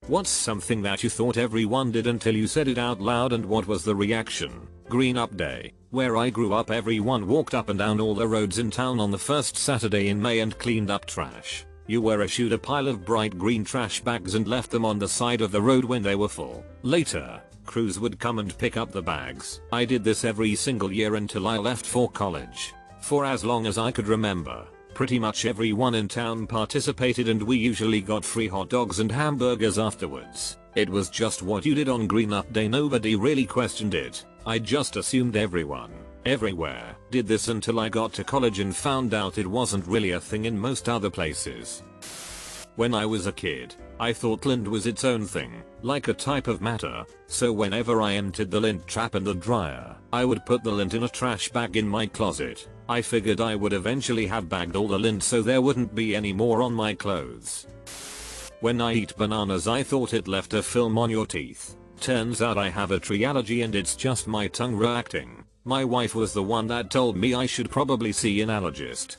What's something that you thought everyone did until you said it out loud, and what was the reaction? Green Up Day. Where I grew up, everyone walked up and down all the roads in town on the first Saturday in May and cleaned up trash. You were issued a pile of bright green trash bags and left them on the side of the road when they were full. Later, crews would come and pick up the bags. I did this every single year until I left for college. For as long as I could remember, pretty much everyone in town participated, and we usually got free hot dogs and hamburgers afterwards. It was just what you did on Green Up Day. Nobody really questioned it. I just assumed everyone, everywhere, did this until I got to college and found out it wasn't really a thing in most other places. When I was a kid, I thought lint was its own thing, like a type of matter, so whenever I emptied the lint trap in the dryer, I would put the lint in a trash bag in my closet. I figured I would eventually have bagged all the lint so there wouldn't be any more on my clothes. When I eat bananas, I thought it left a film on your teeth. Turns out I have a tree allergy and it's just my tongue reacting. My wife was the one that told me I should probably see an allergist.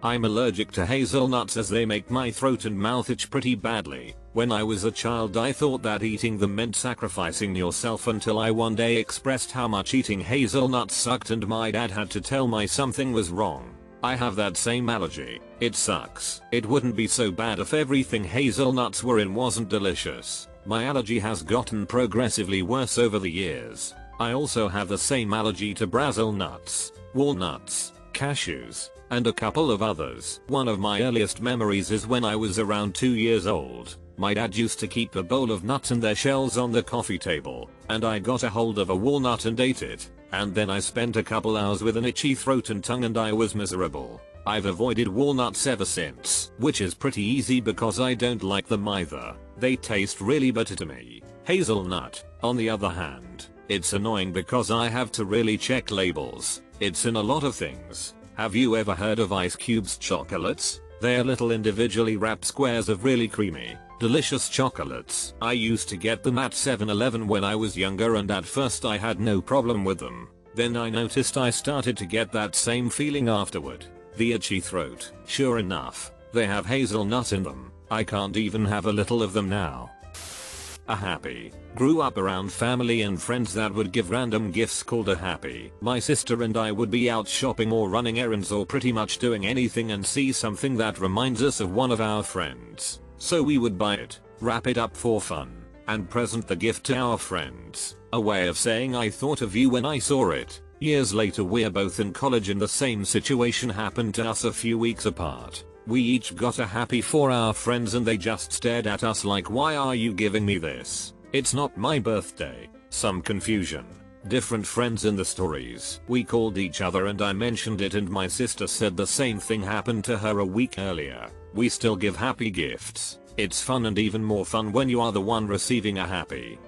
I'm allergic to hazelnuts as they make my throat and mouth itch pretty badly. When I was a child, I thought that eating them meant sacrificing yourself until I one day expressed how much eating hazelnuts sucked and my dad had to tell me something was wrong. I have that same allergy. It sucks. It wouldn't be so bad if everything hazelnuts were in wasn't delicious. My allergy has gotten progressively worse over the years. I also have the same allergy to Brazil nuts, walnuts, cashews, and a couple of others. One of my earliest memories is when I was around 2 years old. My dad used to keep a bowl of nuts and their shells on the coffee table, and I got a hold of a walnut and ate it, and then I spent a couple hours with an itchy throat and tongue and I was miserable. I've avoided walnuts ever since, which is pretty easy because I don't like them either. They taste really bitter to me. Hazelnut, on the other hand, it's annoying because I have to really check labels. It's in a lot of things. Have you ever heard of Ice Cubes chocolates? They're little individually wrapped squares of really creamy, delicious chocolates. I used to get them at 7-Eleven when I was younger, and at first I had no problem with them. Then I noticed I started to get that same feeling afterward. The itchy throat. Sure enough, they have hazelnut in them. I can't even have a little of them now. A happy. Grew up around family and friends that would give random gifts called a happy. My sister and I would be out shopping or running errands or pretty much doing anything and see something that reminds us of one of our friends. So we would buy it, wrap it up for fun, and present the gift to our friends. A way of saying I thought of you when I saw it. Years later, we're both in college and the same situation happened to us a few weeks apart. We each got a happy for our friends and they just stared at us like, why are you giving me this? It's not my birthday. Some confusion. Different friends in the stories. We called each other and I mentioned it and my sister said the same thing happened to her a week earlier. We still give happy gifts. It's fun, and even more fun when you are the one receiving a happy.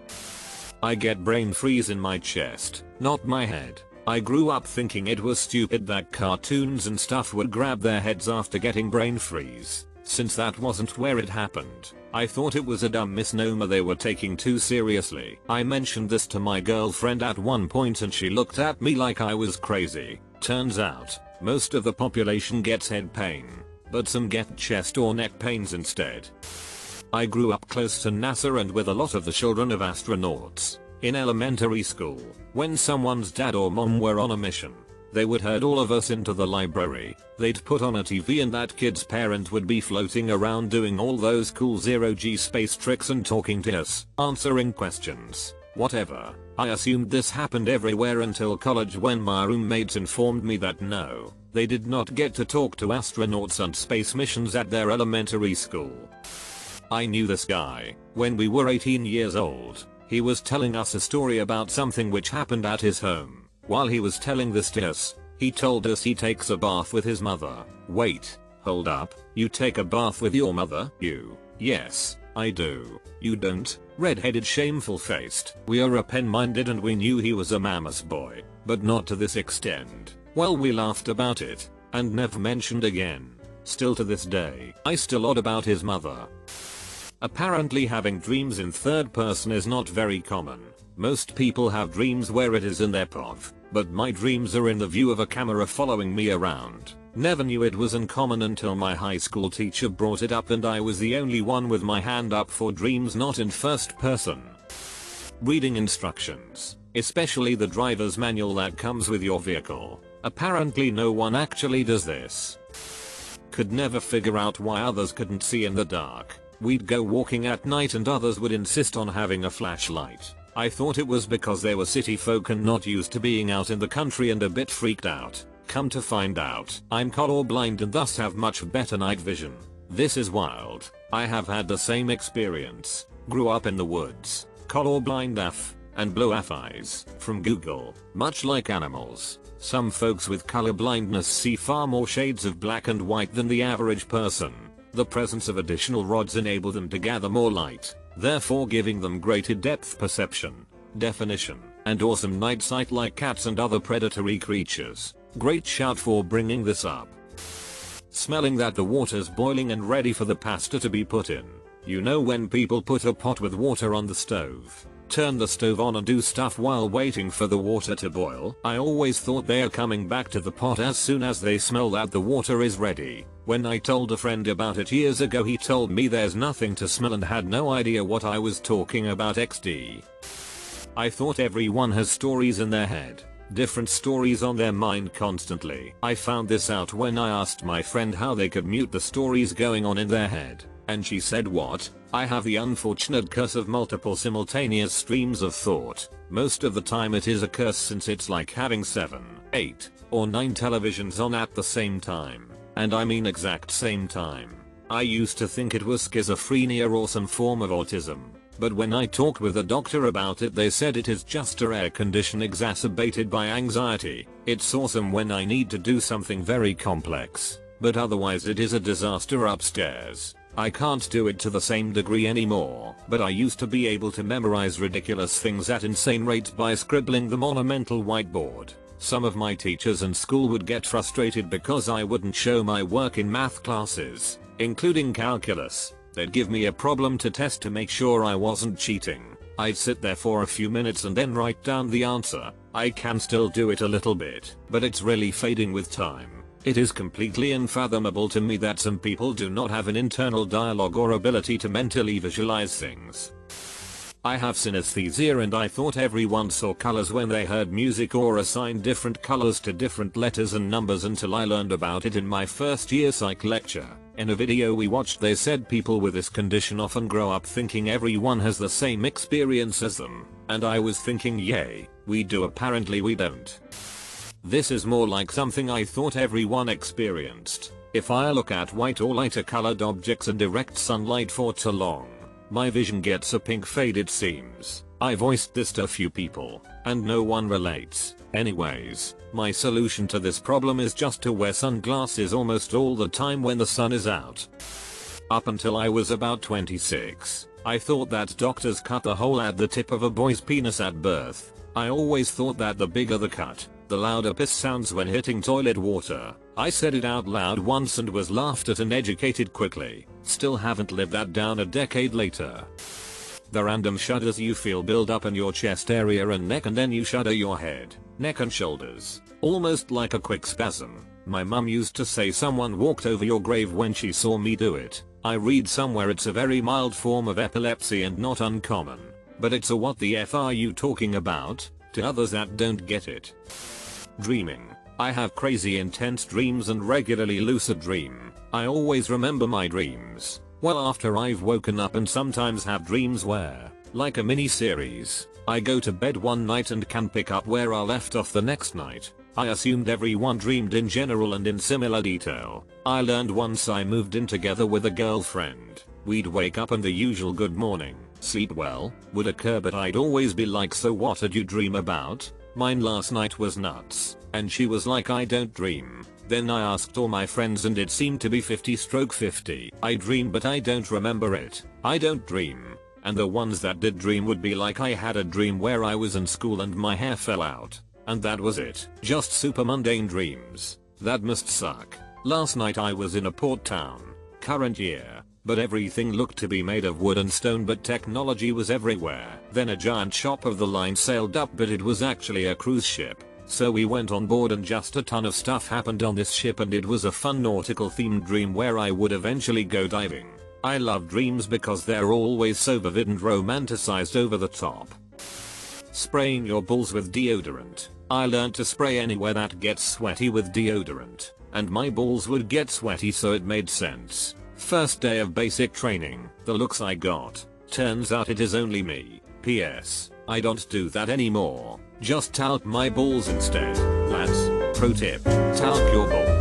I get brain freeze in my chest, not my head. I grew up thinking it was stupid that cartoons and stuff would grab their heads after getting brain freeze. Since that wasn't where it happened, I thought it was a dumb misnomer they were taking too seriously. I mentioned this to my girlfriend at one point and she looked at me like I was crazy. Turns out, most of the population gets head pain, but some get chest or neck pains instead. I grew up close to NASA and with a lot of the children of astronauts. In elementary school, when someone's dad or mom were on a mission, they would herd all of us into the library. They'd put on a TV and that kid's parent would be floating around doing all those cool zero-G space tricks and talking to us, answering questions, whatever. I assumed this happened everywhere until college when my roommates informed me that no, they did not get to talk to astronauts on space missions at their elementary school. I knew this guy when we were 18 years old. He was telling us a story about something which happened at his home. While he was telling this to us, he told us he takes a bath with his mother. Wait, hold up, you take a bath with your mother? You? Yes, I do. You don't? Red-headed, shameful-faced. We are open-minded and we knew he was a mama's boy, but not to this extent. Well, we laughed about it, and never mentioned again. Still to this day, I still odd about his mother. Apparently having dreams in third person is not very common. Most people have dreams where it is in their POV, but my dreams are in the view of a camera following me around. Never knew it was uncommon until my high school teacher brought it up, and I was the only one with my hand up for dreams not in first person. Reading instructions, especially the driver's manual that comes with your vehicle. Apparently no one actually does this. Could never figure out why others couldn't see in the dark. We'd go walking at night and others would insist on having a flashlight. I thought it was because they were city folk and not used to being out in the country and a bit freaked out. Come to find out, I'm colorblind and thus have much better night vision. This is wild. I have had the same experience. Grew up in the woods. Colorblind AF and blue AF eyes. From Google. Much like animals, some folks with color blindness see far more shades of black and white than the average person. The presence of additional rods enable them to gather more light, therefore giving them greater depth perception, definition, and awesome night sight like cats and other predatory creatures. Great shout for bringing this up. Smelling that the water's boiling and ready for the pasta to be put in. You know when people put a pot with water on the stove, turn the stove on and do stuff while waiting for the water to boil? I always thought they are coming back to the pot as soon as they smell that the water is ready. When I told a friend about it years ago, he told me there's nothing to smell and had no idea what I was talking about. XD. I thought everyone has stories in their head. Different stories on their mind constantly. I found this out when I asked my friend how they could mute the stories going on in their head. And she said, what? I have the unfortunate curse of multiple simultaneous streams of thought. Most of the time it is a curse since it's like having 7, 8, or 9 televisions on at the same time. And I mean exact same time. I used to think it was schizophrenia or some form of autism. But when I talked with a doctor about it, they said it is just a rare condition exacerbated by anxiety. It's awesome when I need to do something very complex. But otherwise it is a disaster upstairs. I can't do it to the same degree anymore, but I used to be able to memorize ridiculous things at insane rates by scribbling them on a mental whiteboard. Some of my teachers in school would get frustrated because I wouldn't show my work in math classes, including calculus. They'd give me a problem to test to make sure I wasn't cheating. I'd sit there for a few minutes and then write down the answer. I can still do it a little bit, but it's really fading with time. It is completely unfathomable to me that some people do not have an internal dialogue or ability to mentally visualize things. I have synesthesia and I thought everyone saw colors when they heard music or assigned different colors to different letters and numbers until I learned about it in my first year psych lecture. In a video we watched, they said people with this condition often grow up thinking everyone has the same experience as them. And I was thinking, yay, we do. Apparently we don't. This is more like something I thought everyone experienced. If I look at white or lighter colored objects in direct sunlight for too long, my vision gets a pink fade, it seems. I voiced this to a few people, and no one relates. Anyways, my solution to this problem is just to wear sunglasses almost all the time when the sun is out. Up until I was about 26, I thought that doctors cut the hole at the tip of a boy's penis at birth. I always thought that the bigger the cut, the louder piss sounds when hitting toilet water. I said it out loud once and was laughed at and educated quickly. Still haven't lived that down a decade later. The random shudders you feel build up in your chest area and neck, and then you shudder your head, neck and shoulders, almost like a quick spasm. My mum used to say someone walked over your grave when she saw me do it. I read somewhere it's a very mild form of epilepsy and not uncommon. But it's a what the F are you talking about? To others that don't get it. Dreaming. I have crazy intense dreams and regularly lucid dream. I always remember my dreams well after I've woken up, and sometimes have dreams where, like a mini series, I go to bed one night and can pick up where I left off the next night. I assumed everyone dreamed in general and in similar detail. I learned once I moved in together with a girlfriend, we'd wake up and the usual good morning, sleep well would occur, but I'd always be like, so what did you dream about? Mine last night was nuts. And she was like, I don't dream. Then I asked all my friends and it seemed to be 50/50. I dream but I don't remember it. I don't dream. And the ones that did dream would be like, I had a dream where I was in school and my hair fell out. And that was it. Just super mundane dreams. That must suck. Last night I was in a port town. Current year. But everything looked to be made of wood and stone, but technology was everywhere. Then a giant shop of the line sailed up, but it was actually a cruise ship. So we went on board and just a ton of stuff happened on this ship, and it was a fun nautical themed dream where I would eventually go diving. I love dreams because they're always so vivid and romanticized over the top. Spraying your balls with deodorant. I learned to spray anywhere that gets sweaty with deodorant, and my balls would get sweaty, so it made sense. First day of basic training, the looks I got. Turns out it is only me. PS, I don't do that anymore. Just talc my balls instead. Lads, pro tip, talc your balls.